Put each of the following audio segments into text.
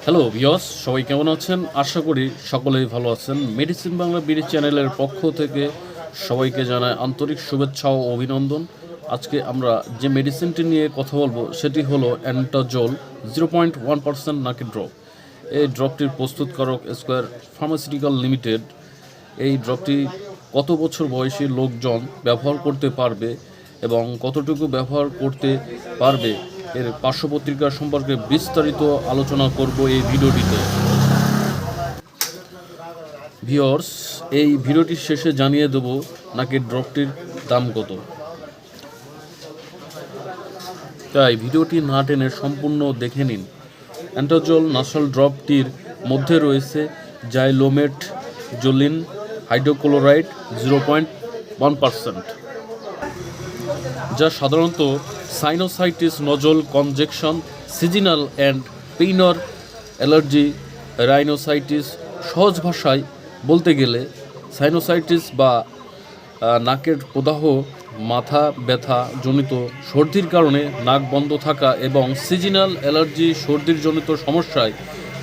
Hello viewers, সবাই কেমন আছেন? আশা করি সকলেই ভালো আছেন। মেডিসিন বাংলা বিডি চ্যানেলের পক্ষ থেকে সবাইকে জানায় আন্তরিক শুভেচ্ছা ও অভিনন্দন। আজকে আমরা যে মেডিসিনটি নিয়ে কথা বলবো সেটি হলো অ্যান্টাজল 0.1% নাকের ড্রপ। এই ড্রপটির প্রস্তুতকারক স্কোয়ার ফার্মাসিউটিক্যাল লিমিটেড। এই ড্রপটি কত বছর বয়সী লোকজন ব্যবহার করতে পারবে এবং কতটুকু ব্যবহার করতে পারবে এর পার্শ্বপত্রিকা সম্পর্কে বিস্তারিত আলোচনা করব এই ভিডিওটিতে। ভিউয়ার্স, এই ভিডিওটির শেষে জানিয়ে দেব নাকি ড্রপটির দাম কত। তাই ভিডিওটি না টেনে সম্পূর্ণ দেখে নিন। অ্যান্টাজল নাসাল ড্রপটির মধ্যে রয়েছে জাইলোমেট জোলিন হাইড্রোক্লোরাইড 0.1%, যা সাধারণত sinusitis, nasal congestion, seasonal and perennial allergy, rhinosinusitis, সহজ ভাষায় বলতে গেলে সাইনোসাইটিস বা নাকের প্রদাহ, মাথা ব্যথা জনিত সর্দির কারণে নাক বন্ধ থাকা এবং সিজনাল অ্যালার্জি সর্দির জনিত সমস্যায়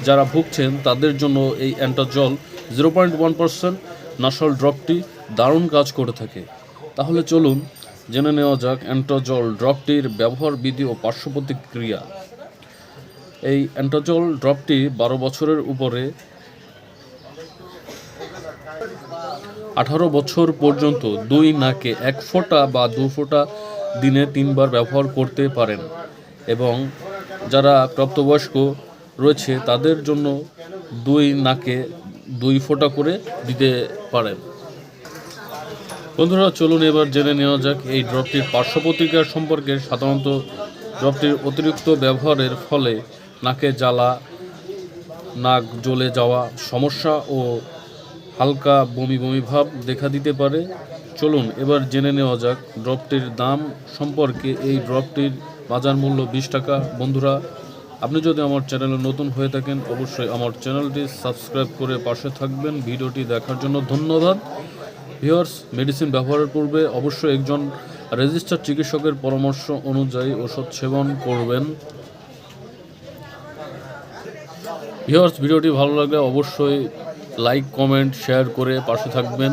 যারা ভুগছেন তাদের জন্য এই অ্যান্টাজল 0.1% নাসাল ড্রপটি দারুণ কাজ করে থাকে। তাহলে চলুন জেনে নেওয়া যাক অ্যান্টাজল ড্রপটির ব্যবহার বিধি ও পার্শ্ব প্রতিক্রিয়া। এই অ্যান্টাজল ড্রপটি 12 বছরের উপরে 18 বছর পর্যন্ত 2 নাকে 1 ফোঁটা বা 2 ফোঁটা দিনে 3 বার ব্যবহার করতে পারেন এবং যারা প্রাপ্তবয়স্ক রয়েছে তাদের জন্য 2 নাকে 2 ফোঁটা করে দিতে পারেন। বন্ধুরা, চলুন এবার জেনে নেওয়া যাক এই ড্রপটির পার্শ্ব প্রতিক্রিয়া সম্পর্কে। সাধারণত ড্রপটির অতিরিক্ত ব্যবহারের ফলে নাকে জ্বালা, নাক জ্বলে যাওয়া সমস্যা ও হালকা বমি বমি ভাব দেখা দিতে পারে। চলুন এবার জেনে নেওয়া যাক ড্রপটির দাম সম্পর্কে। এই ড্রপটির বাজার মূল্য 20 টাকা। বন্ধুরা, আপনি যদি আমার চ্যানেলে নতুন হয়ে থাকেন অবশ্যই আমার চ্যানেলটি সাবস্ক্রাইব করে পাশে থাকবেন। ভিডিওটি দেখার জন্য ধন্যবাদ। ভিউয়ার্স, মেডিসিন ব্যবহারের পূর্বে অবশ্যই একজন রেজিস্টার্ড চিকিৎসকের পরামর্শ অনুযায়ী ওষুধ সেবন করবেন। ভিউয়ার্স, ভিডিওটি ভালো লাগলে অবশ্যই লাইক, কমেন্ট, শেয়ার করে পাশে থাকবেন।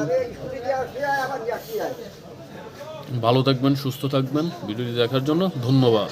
ভালো থাকবেন, সুস্থ থাকবেন। ভিডিওটি দেখার জন্য ধন্যবাদ।